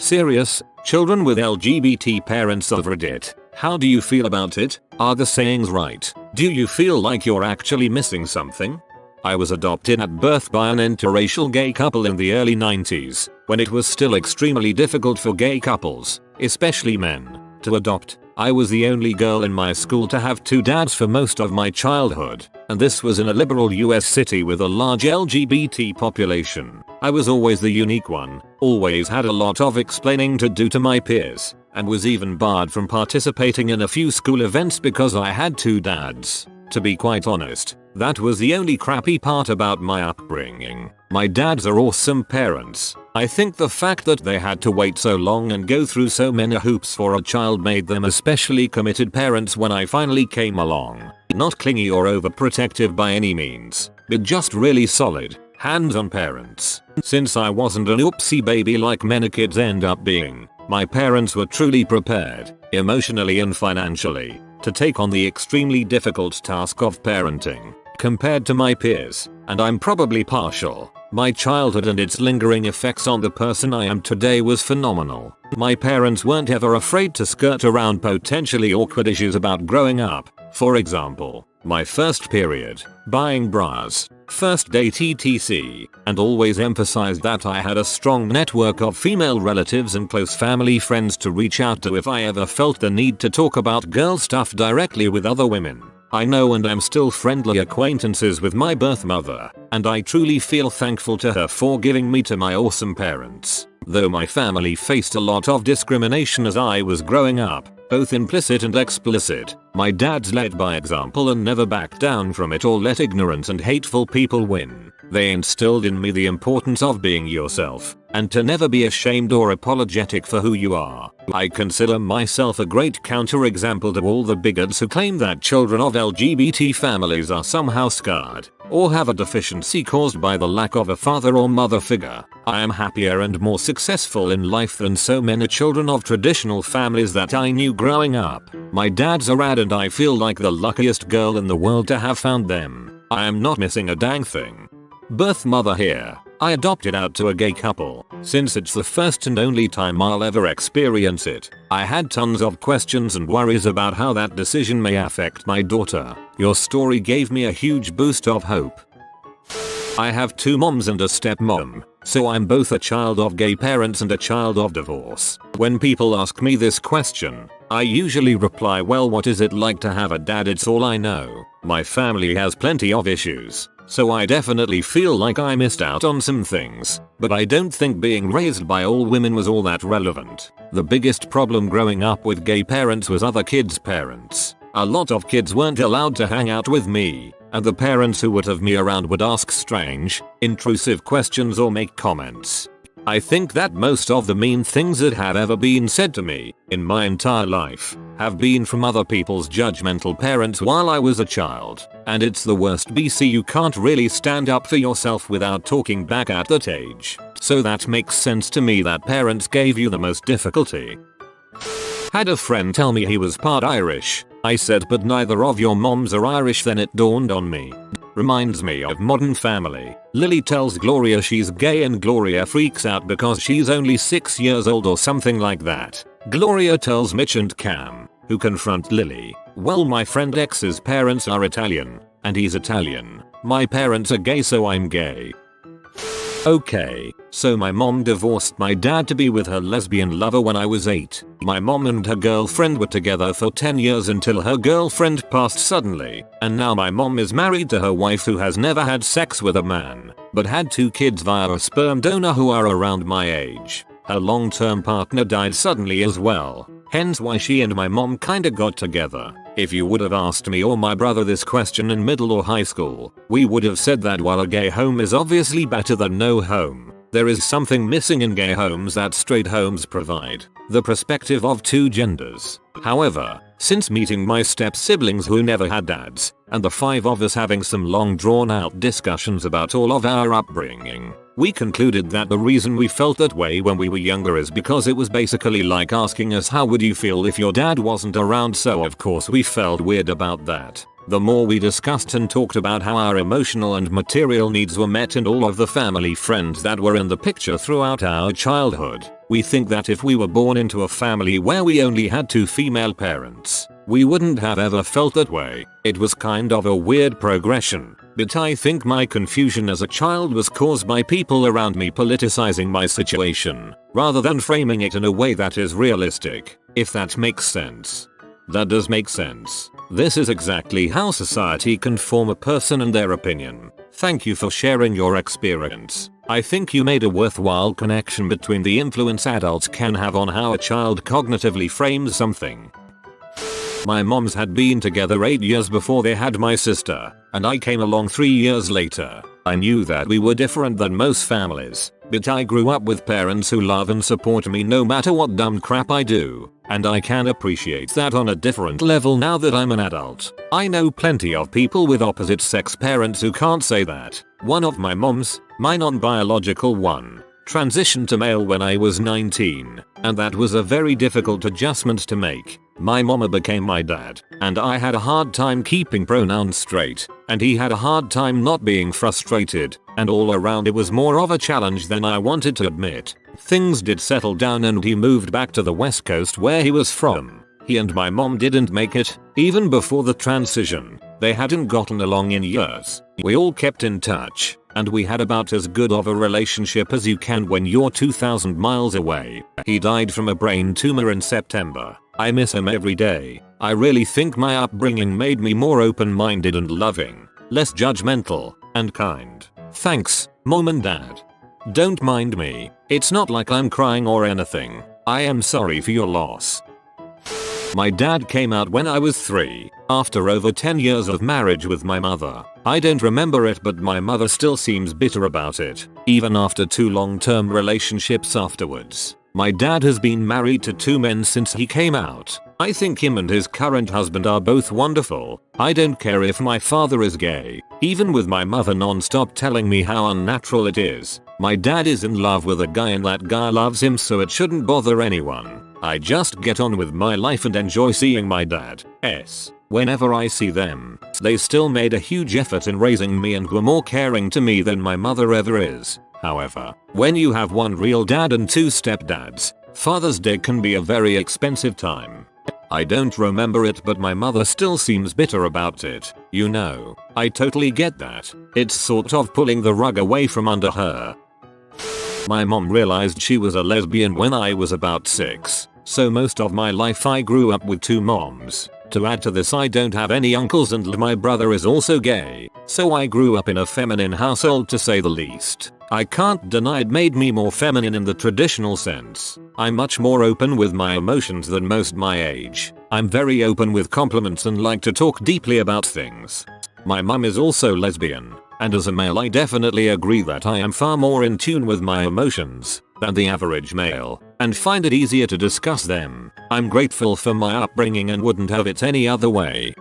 Serious, children with LGBT parents of Reddit. How do you feel about it? Are the sayings right? Do you feel like you're actually missing something? I was adopted at birth by an interracial gay couple in the early 90s, when it was still extremely difficult for gay couples, especially men, to adopt. I was the only girl in my school to have two dads for most of my childhood, and this was in a liberal US city with a large LGBT population. I was always the unique one, always had a lot of explaining to do to my peers, and was even barred from participating in a few school events because I had two dads. To be quite honest, that was the only crappy part about my upbringing. My dads are awesome parents. I think the fact that they had to wait so long and go through so many hoops for a child made them especially committed parents when I finally came along. Not clingy or overprotective by any means, but just really solid, hands-on parents. Since I wasn't an oopsie baby like many kids end up being, my parents were truly prepared, emotionally and financially, to take on the extremely difficult task of parenting. Compared to my peers, and I'm probably partial, my childhood and its lingering effects on the person I am today was phenomenal. My parents weren't ever afraid to skirt around potentially awkward issues about growing up. For example, my first period, buying bras, first date etc, and always emphasized that I had a strong network of female relatives and close family friends to reach out to if I ever felt the need to talk about girl stuff directly with other women. I know and I'm still friendly acquaintances with my birth mother, and I truly feel thankful to her for giving me to my awesome parents. Though my family faced a lot of discrimination as I was growing up, both implicit and explicit, my dad's led by example and never backed down from it or let ignorant and hateful people win. They instilled in me the importance of being yourself, and to never be ashamed or apologetic for who you are. I consider myself a great counterexample to all the bigots who claim that children of LGBT families are somehow scarred, or have a deficiency caused by the lack of a father or mother figure. I am happier and more successful in life than so many children of traditional families that I knew growing up. My dads are rad and I feel like the luckiest girl in the world to have found them. I am not missing a dang thing. Birth mother here. I adopted out to a gay couple. Since it's the first and only time I'll ever experience it, I had tons of questions and worries about how that decision may affect my daughter. Your story gave me a huge boost of hope. I have two moms and a stepmom, so I'm both a child of gay parents and a child of divorce. When people ask me this question, I usually reply, well, what is it like to have a dad? It's all I know. My family has plenty of issues, so I definitely feel like I missed out on some things, but I don't think being raised by all women was all that relevant. The biggest problem growing up with gay parents was other kids' parents. A lot of kids weren't allowed to hang out with me, and the parents who would have me around would ask strange, intrusive questions or make comments. I think that most of the mean things that have ever been said to me, in my entire life, have been from other people's judgmental parents while I was a child, and it's the worst. BC, you can't really stand up for yourself without talking back at that age, so that makes sense to me that parents gave you the most difficulty. Had a friend tell me he was part Irish. I said, but neither of your moms are Irish. Then it dawned on me. Reminds me of Modern Family. Lily tells Gloria she's gay and Gloria freaks out because she's only 6 years old or something like that. Gloria tells Mitch and Cam, who confront Lily, well, my friend X's parents are Italian, and he's Italian. My parents are gay, so I'm gay. Okay, so my mom divorced my dad to be with her lesbian lover when I was 8. My mom and her girlfriend were together for 10 years until her girlfriend passed suddenly, and now my mom is married to her wife who has never had sex with a man, but had 2 kids via a sperm donor who are around my age. Her long-term partner died suddenly as well, hence why she and my mom kinda got together. If you would have asked me or my brother this question in middle or high school, we would have said that while a gay home is obviously better than no home, there is something missing in gay homes that straight homes provide: the perspective of 2 genders. However, since meeting my step-siblings who never had dads, and the 5 of us having some long drawn-out discussions about all of our upbringing, we concluded that the reason we felt that way when we were younger is because it was basically like asking us how would you feel if your dad wasn't around, so of course we felt weird about that. The more we discussed and talked about how our emotional and material needs were met and all of the family friends that were in the picture throughout our childhood, we think that if we were born into a family where we only had 2 female parents, we wouldn't have ever felt that way. It was kind of a weird progression, but I think my confusion as a child was caused by people around me politicizing my situation, rather than framing it in a way that is realistic, if that makes sense. That does make sense. This is exactly how society can form a person and their opinion. Thank you for sharing your experience. I think you made a worthwhile connection between the influence adults can have on how a child cognitively frames something. My moms had been together 8 years before they had my sister, and I came along 3 years later. I knew that we were different than most families, but I grew up with parents who love and support me no matter what dumb crap I do, and I can appreciate that on a different level now that I'm an adult. I know plenty of people with opposite sex parents who can't say that. One of my moms, my non-biological one, transitioned to male when I was 19, and that was a very difficult adjustment to make. My mama became my dad, and I had a hard time keeping pronouns straight, and he had a hard time not being frustrated, and all around it was more of a challenge than I wanted to admit. Things did settle down and he moved back to the West Coast where he was from. He and my mom didn't make it, even before the transition. They hadn't gotten along in years. We all kept in touch, and we had about as good of a relationship as you can when you're 2,000 miles away. He died from a brain tumor in September. I miss him every day. I really think my upbringing made me more open-minded and loving, less judgmental, and kind. Thanks, Mom and Dad. Don't mind me. It's not like I'm crying or anything. I am sorry for your loss. My dad came out when I was 3, after over 10 years of marriage with my mother. I don't remember it, but my mother still seems bitter about it, even after 2 long-term relationships afterwards. My dad has been married to 2 men since he came out. I think him and his current husband are both wonderful. I don't care if my father is gay, even with my mother non-stop telling me how unnatural it is. My dad is in love with a guy and that guy loves him, so it shouldn't bother anyone. I just get on with my life and enjoy seeing my dad's. Whenever I see them, they still made a huge effort in raising me and were more caring to me than my mother ever is. However, when you have 1 real dad and 2 stepdads, Father's Day can be a very expensive time. I don't remember it, but my mother still seems bitter about it. You know, I totally get that. It's sort of pulling the rug away from under her. My mom realized she was a lesbian when I was about 6, so most of my life I grew up with 2 moms. To add to this, I don't have any uncles and my brother is also gay, so I grew up in a feminine household to say the least. I can't deny it made me more feminine in the traditional sense. I'm much more open with my emotions than most my age. I'm very open with compliments and like to talk deeply about things. My mum is also lesbian, and as a male I definitely agree that I am far more in tune with my emotions than the average male, and find it easier to discuss them. I'm grateful for my upbringing and wouldn't have it any other way.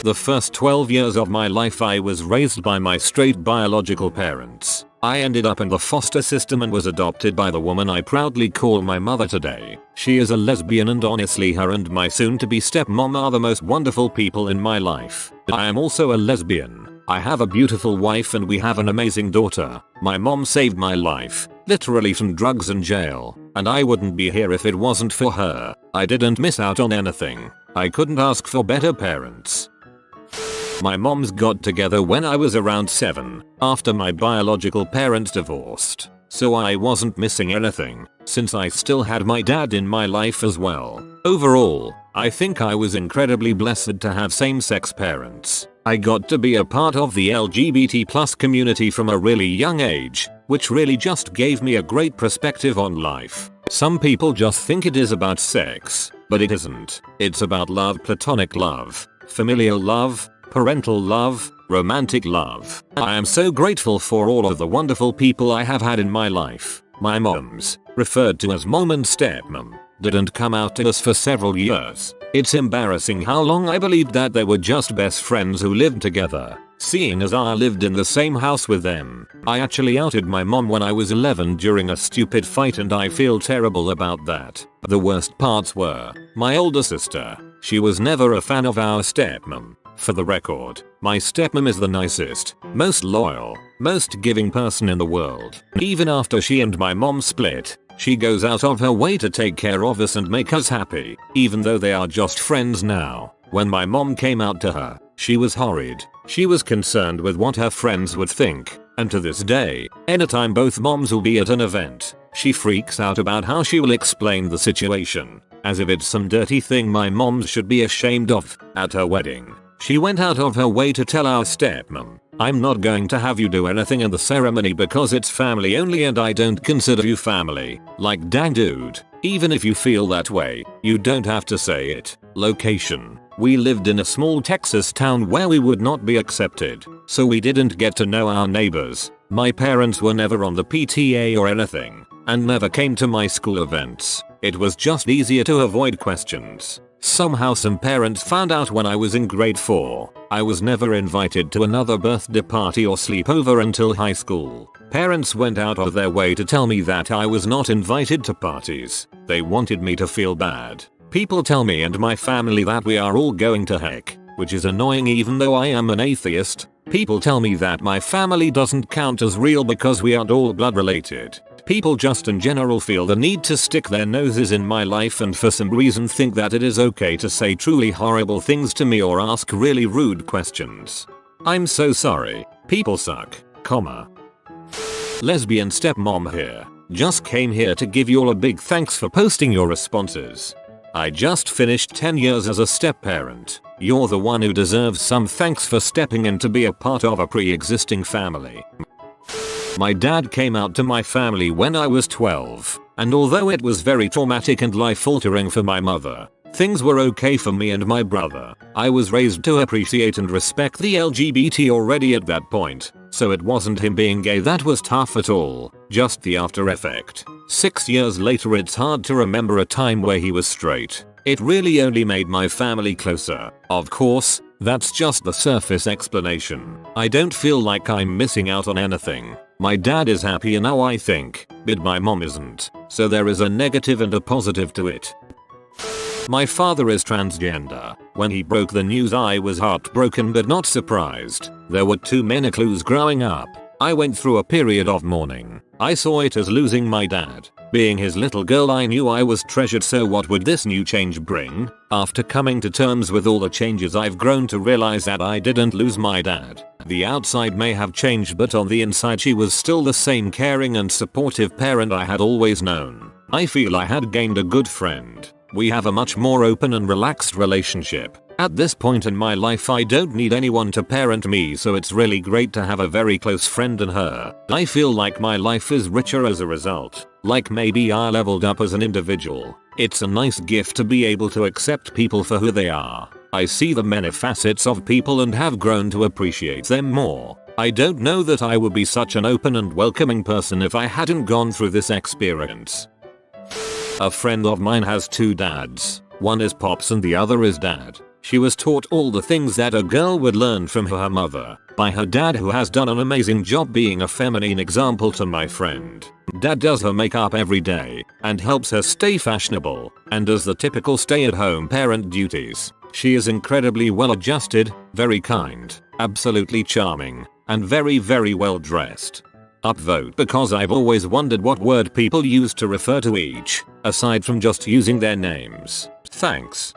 The first 12 years of my life I was raised by my straight biological parents. I ended up in the foster system and was adopted by the woman I proudly call my mother today. She is a lesbian and honestly her and my soon-to-be stepmom are the most wonderful people in my life. I am also a lesbian. I have a beautiful wife and we have an amazing daughter. My mom saved my life, literally from drugs and jail, and I wouldn't be here if it wasn't for her. I didn't miss out on anything. I couldn't ask for better parents. My moms got together when I was around 7, after my biological parents divorced, so I wasn't missing anything, since I still had my dad in my life as well. Overall, I think I was incredibly blessed to have same-sex parents. I got to be a part of the LGBT+ community from a really young age, which really just gave me a great perspective on life. Some people just think it is about sex, but it isn't. It's about love, platonic love, familial love, parental love, romantic love. I am so grateful for all of the wonderful people I have had in my life. My moms, referred to as mom and stepmom, didn't come out to us for several years. It's embarrassing how long I believed that they were just best friends who lived together, seeing as I lived in the same house with them. I actually outed my mom when I was 11 during a stupid fight and I feel terrible about that. The worst parts were my older sister. She was never a fan of our stepmom. For the record, my stepmom is the nicest, most loyal, most giving person in the world. Even after she and my mom split, she goes out of her way to take care of us and make us happy, even though they are just friends now. When my mom came out to her, she was horrid. She was concerned with what her friends would think, and to this day, anytime both moms will be at an event, she freaks out about how she will explain the situation, as if it's some dirty thing my mom should be ashamed of. At her wedding, she went out of her way to tell our stepmom, "I'm not going to have you do anything in the ceremony because it's family only and I don't consider you family." Like, dang dude, even if you feel that way, you don't have to say it. Location: we lived in a small Texas town where we would not be accepted, so we didn't get to know our neighbors. My parents were never on the PTA or anything, and never came to my school events. It was just easier to avoid questions. Somehow some parents found out when I was in grade 4. I was never invited to another birthday party or sleepover until high school. Parents went out of their way to tell me that I was not invited to parties. They wanted me to feel bad. People tell me and my family that we are all going to heck, which is annoying even though I am an atheist. People tell me that my family doesn't count as real because we aren't all blood related. People just in general feel the need to stick their noses in my life and for some reason think that it is okay to say truly horrible things to me or ask really rude questions. I'm so sorry. People suck, comma. Lesbian stepmom here. Just came here to give you all a big thanks for posting your responses. I just finished 10 years as a step-parent. You're the one who deserves some thanks for stepping in to be a part of a pre-existing family. My dad came out to my family when I was 12, and although it was very traumatic and life-altering for my mother, things were okay for me and my brother. I was raised to appreciate and respect the LGBT already at that point, so it wasn't him being gay that was tough at all, just the after effect. 6 years later it's hard to remember a time where he was straight. It really only made my family closer. Of course, that's just the surface explanation. I don't feel like I'm missing out on anything. My dad is happier now I think, but my mom isn't, so there is a negative and a positive to it. My father is transgender. When he broke the news I was heartbroken but not surprised. There were too many clues growing up. I went through a period of mourning. I saw it as losing my dad. Being his little girl I knew I was treasured, so what would this new change bring? After coming to terms with all the changes I've grown to realize that I didn't lose my dad. The outside may have changed but on the inside she was still the same caring and supportive parent I had always known. I feel I had gained a good friend. We have a much more open and relaxed relationship. At this point in my life I don't need anyone to parent me, so it's really great to have a very close friend in her. I feel like my life is richer as a result. Like maybe I leveled up as an individual. It's a nice gift to be able to accept people for who they are. I see the many facets of people and have grown to appreciate them more. I don't know that I would be such an open and welcoming person if I hadn't gone through this experience. A friend of mine has 2 dads. One is Pops and the other is Dad. She was taught all the things that a girl would learn from her mother by her dad, who has done an amazing job being a feminine example to my friend. Dad does her makeup every day and helps her stay fashionable and does the typical stay-at-home parent duties. She is incredibly well adjusted, very kind, absolutely charming, and very well dressed. Upvote because I've always wondered what word people use to refer to each, aside from just using their names. Thanks.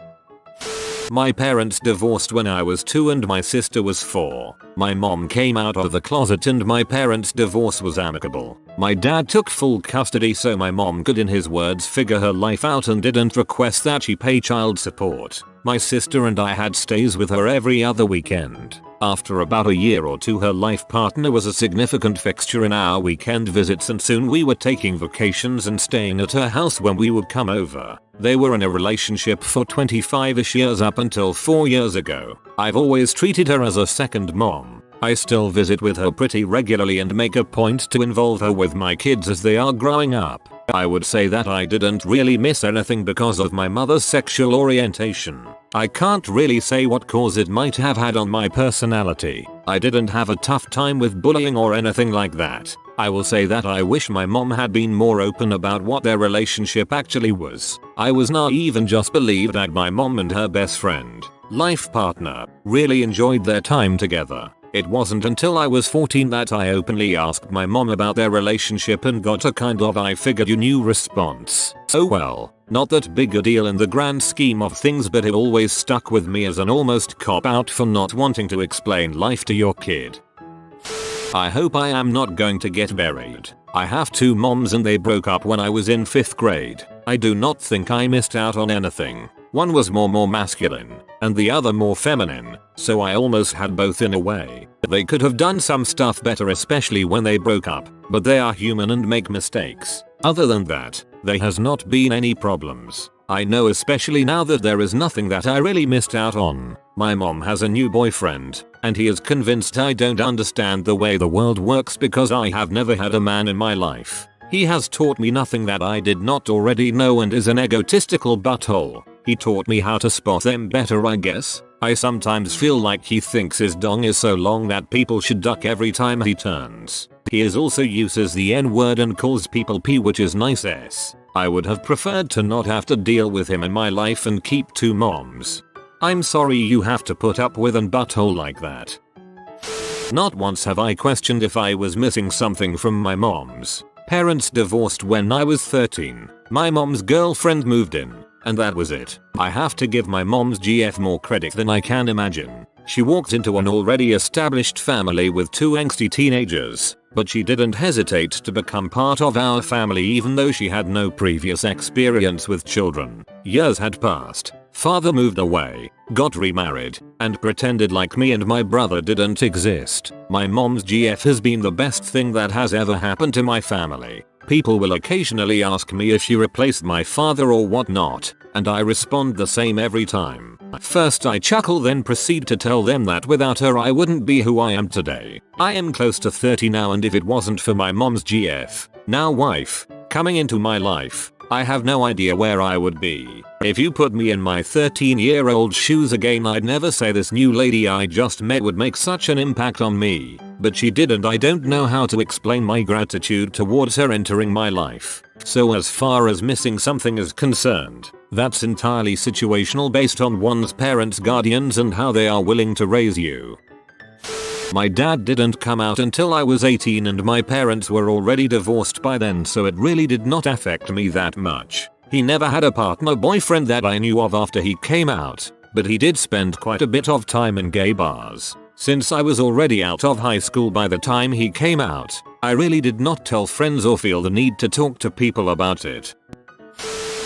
My parents divorced when I was 2 and my sister was 4. My mom came out of the closet and my parents' divorce was amicable. My dad took full custody so my mom could, in his words, figure her life out and didn't request that she pay child support. My sister and I had stays with her every other weekend. After about a year or 2 her life partner was a significant fixture in our weekend visits and soon we were taking vacations and staying at her house when we would come over. They were in a relationship for 25ish years up until 4 years ago. I've always treated her as a second mom. I still visit with her pretty regularly and make a point to involve her with my kids as they are growing up. I would say that I didn't really miss anything because of my mother's sexual orientation. I can't really say what cause it might have had on my personality. I didn't have a tough time with bullying or anything like that. I will say that I wish my mom had been more open about what their relationship actually was. I was naive and just believed that my mom and her best friend, Life partner. Really enjoyed their time together. It wasn't until I was 14 that I openly asked my mom about their relationship and got a kind of "I figured you knew" response. Oh well, not that big a deal in the grand scheme of things, but it always stuck with me as an almost cop-out for not wanting to explain life to your kid. I hope I am not going to get buried. I have two moms and they broke up when I was in 5th grade. I do not think I missed out on anything. One was more masculine, and the other more feminine, so I almost had both in a way. They could have done some stuff better, especially when they broke up, but they are human and make mistakes. Other than that, there has not been any problems. I know, especially now, that there is nothing that I really missed out on. My mom has a new boyfriend, and he is convinced I don't understand the way the world works because I have never had a man in my life. He has taught me nothing that I did not already know and is an egotistical butthole. He taught me how to spot them better, I guess. I sometimes feel like he thinks his dong is so long that people should duck every time he turns. He also uses the N-word and calls people P, which is nice s. I would have preferred to not have to deal with him in my life and keep two moms. I'm sorry you have to put up with an butthole like that. Not once have I questioned if I was missing something from my mom's parents divorced when I was 13. My mom's girlfriend moved in, and that was it. I have to give my mom's GF more credit than I can imagine. She walked into an already established family with two angsty teenagers, but she didn't hesitate to become part of our family even though she had no previous experience with children. Years had passed. Father moved away, got remarried, and pretended like me and my brother didn't exist. My mom's GF has been the best thing that has ever happened to my family. People will occasionally ask me if she replaced my father or whatnot, and I respond the same every time. First I chuckle, then proceed to tell them that without her I wouldn't be who I am today. I am close to 30 now, and if it wasn't for my mom's GF, now wife, coming into my life, I have no idea where I would be. If you put me in my 13-year-old shoes again, I'd never say this new lady I just met would make such an impact on me. But she did, and I don't know how to explain my gratitude towards her entering my life. So as far as missing something is concerned, that's entirely situational based on one's parents, guardians, and how they are willing to raise you. My dad didn't come out until I was 18 and my parents were already divorced by then, so it really did not affect me that much. He never had a partner boyfriend that I knew of after he came out, but he did spend quite a bit of time in gay bars. Since I was already out of high school by the time he came out, I really did not tell friends or feel the need to talk to people about it.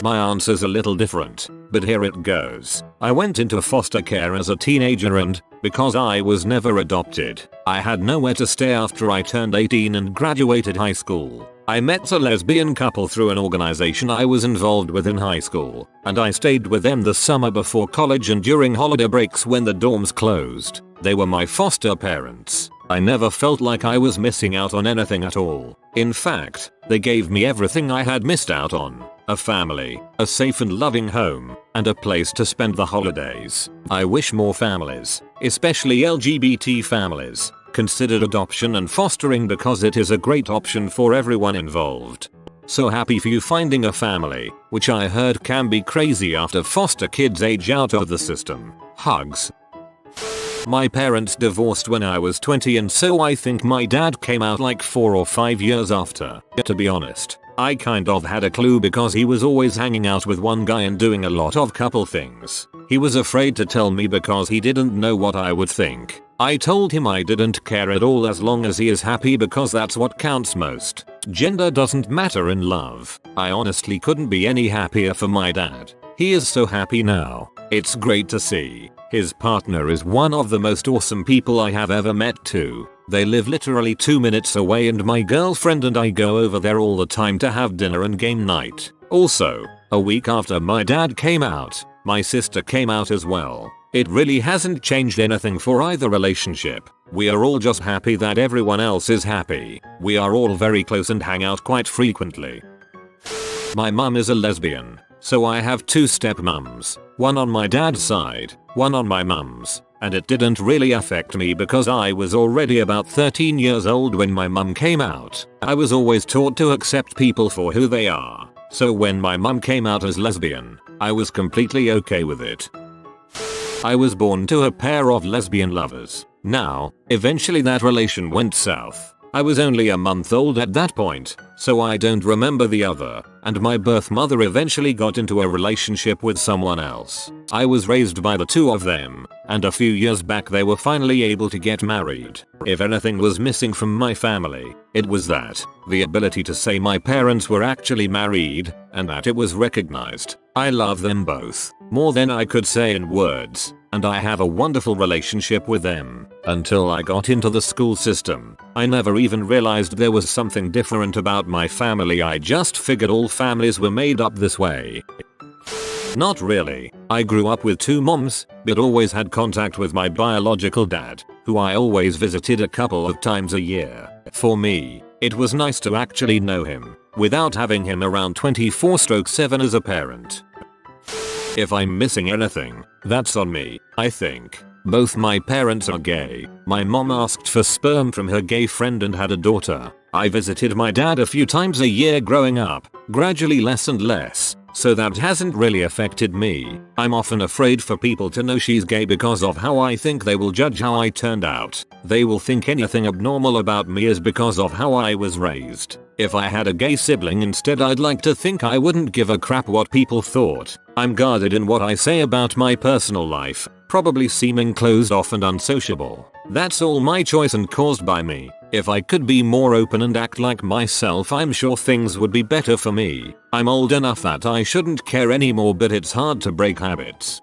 My answer's a little different, but here it goes. I went into foster care as a teenager, and because I was never adopted, I had nowhere to stay after I turned 18 and graduated high school. I met a lesbian couple through an organization I was involved with in high school, and I stayed with them the summer before college and during holiday breaks when the dorms closed. They were my foster parents. I never felt like I was missing out on anything at all. In fact, they gave me everything I had missed out on. A family, a safe and loving home, and a place to spend the holidays. I wish more families, especially LGBT families, considered adoption and fostering because it is a great option for everyone involved. So happy for you finding a family, which I heard can be crazy after foster kids age out of the system. Hugs. My parents divorced when I was 20, and so I think my dad came out like 4 or 5 years after. To be honest, I kind of had a clue because he was always hanging out with one guy and doing a lot of couple things. He was afraid to tell me because he didn't know what I would think. I told him I didn't care at all as long as he is happy because that's what counts most. Gender doesn't matter in love. I honestly couldn't be any happier for my dad. He is so happy now. It's great to see. His partner is one of the most awesome people I have ever met too. They live literally 2 minutes away, and my girlfriend and I go over there all the time to have dinner and game night. Also, a week after my dad came out, my sister came out as well. It really hasn't changed anything for either relationship. We are all just happy that everyone else is happy. We are all very close and hang out quite frequently. My mum is a lesbian, so I have 2 stepmums, one on my dad's side, one on my mum's, and it didn't really affect me because I was already about 13 years old when my mum came out. I was always taught to accept people for who they are, so when my mum came out as lesbian, I was completely okay with it. I was born to a pair of lesbian lovers. Now, eventually that relation went south. I was only a month old at that point, so I don't remember the other, and my birth mother eventually got into a relationship with someone else. I was raised by the two of them, and a few years back they were finally able to get married. If anything was missing from my family, it was that, the ability to say my parents were actually married, and that it was recognized. I love them both, more than I could say in words, and I have a wonderful relationship with them. Until I got into the school system, I never even realized there was something different about my family. I just figured all families were made up this way. Not really. I grew up with two moms, but always had contact with my biological dad, who I always visited a couple of times a year. For me, it was nice to actually know him, without having him around 24/7 as a parent. If I'm missing anything, that's on me, I think. Both my parents are gay. My mom asked for sperm from her gay friend and had a daughter. I visited my dad a few times a year growing up, gradually less and less, so that hasn't really affected me. I'm often afraid for people to know she's gay because of how I think they will judge how I turned out. They will think anything abnormal about me is because of how I was raised. If I had a gay sibling instead, I'd like to think I wouldn't give a crap what people thought. I'm guarded in what I say about my personal life, probably seeming closed off and unsociable. That's all my choice and caused by me. If I could be more open and act like myself, I'm sure things would be better for me. I'm old enough that I shouldn't care anymore, but it's hard to break habits.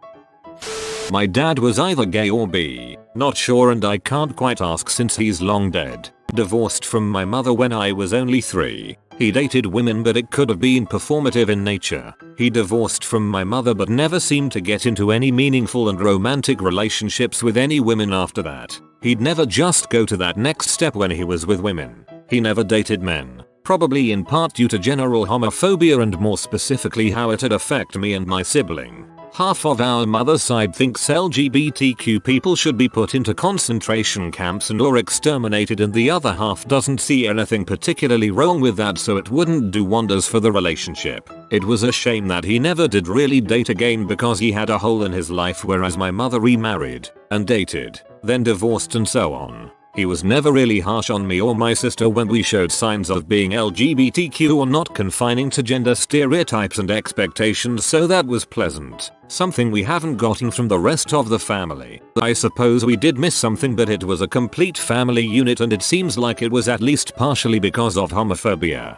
My dad was either gay or bi, not sure, and I can't quite ask since he's long dead. Divorced from my mother when I was only 3. He dated women, but it could have been performative in nature. He divorced from my mother but never seemed to get into any meaningful and romantic relationships with any women after that. He'd never just go to that next step when he was with women. He never dated men, probably in part due to general homophobia and more specifically how it'd affect me and my sibling. Half of our mother's side thinks LGBTQ people should be put into concentration camps and or exterminated, and the other half doesn't see anything particularly wrong with that, so it wouldn't do wonders for the relationship. It was a shame that he never did really date again because he had a hole in his life, whereas my mother remarried and dated, then divorced and so on. He was never really harsh on me or my sister when we showed signs of being LGBTQ or not confining to gender stereotypes and expectations, so that was pleasant. Something we haven't gotten from the rest of the family. I suppose we did miss something, but it was a complete family unit, and it seems like it was at least partially because of homophobia.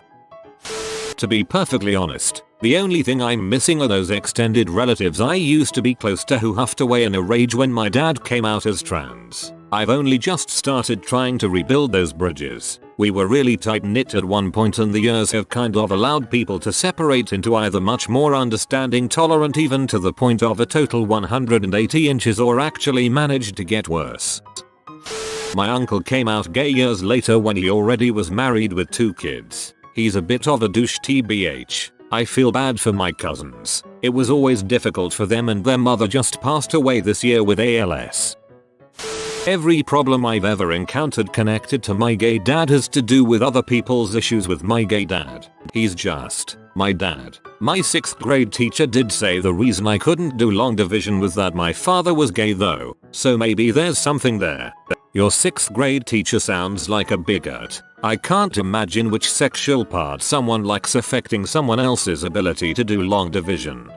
To be perfectly honest, the only thing I'm missing are those extended relatives I used to be close to who huffed away in a rage when my dad came out as trans. I've only just started trying to rebuild those bridges. We were really tight-knit at one point, and the years have kind of allowed people to separate into either much more understanding, tolerant, even to the point of a total 180 inches, or actually managed to get worse. My uncle came out gay years later when he already was married with 2 kids. He's a bit of a douche, tbh. I feel bad for my cousins. It was always difficult for them, and their mother just passed away this year with ALS. Every problem I've ever encountered connected to my gay dad has to do with other people's issues with my gay dad. He's just my dad. My 6th grade teacher did say the reason I couldn't do long division was that my father was gay though, so maybe there's something there. Your 6th grade teacher sounds like a bigot. I can't imagine which sexual part someone likes affecting someone else's ability to do long division.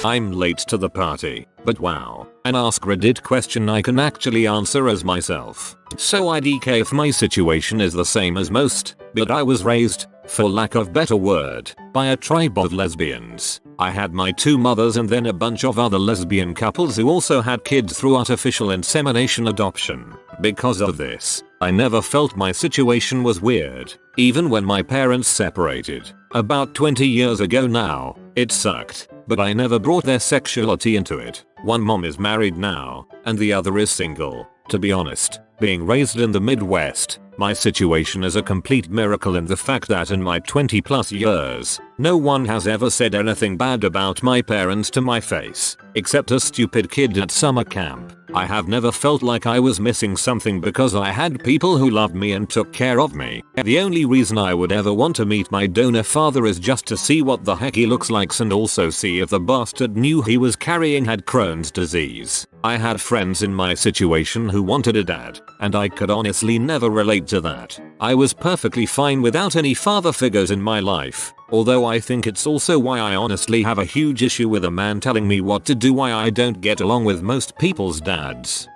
I'm late to the party, but wow, an Ask Reddit question I can actually answer as myself. So IDK if my situation is the same as most, but I was raised, for lack of better word, by a tribe of lesbians. I had my 2 mothers and then a bunch of other lesbian couples who also had kids through artificial insemination adoption. Because of this, I never felt my situation was weird, even when my parents separated. About 20 years ago now, it sucked, but I never brought their sexuality into it. One mom is married now, and the other is single. To be honest, being raised in the Midwest, My situation is a complete miracle in the fact that in my 20 plus years, no one has ever said anything bad about my parents to my face, except a stupid kid at summer camp. I have never felt like I was missing something because I had people who loved me and took care of me. The only reason I would ever want to meet my donor father is just to see what the heck he looks like and also see if the bastard knew he was carrying had Crohn's disease. I had friends in my situation who wanted a dad, and I could honestly never relate to that. I was perfectly fine without any father figures in my life. Although I think it's also why I honestly have a huge issue with a man telling me what to do, why I don't get along with most people's dads.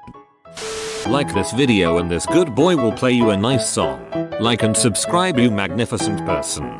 Like this video and this good boy will play you a nice song. Like and subscribe, you magnificent person.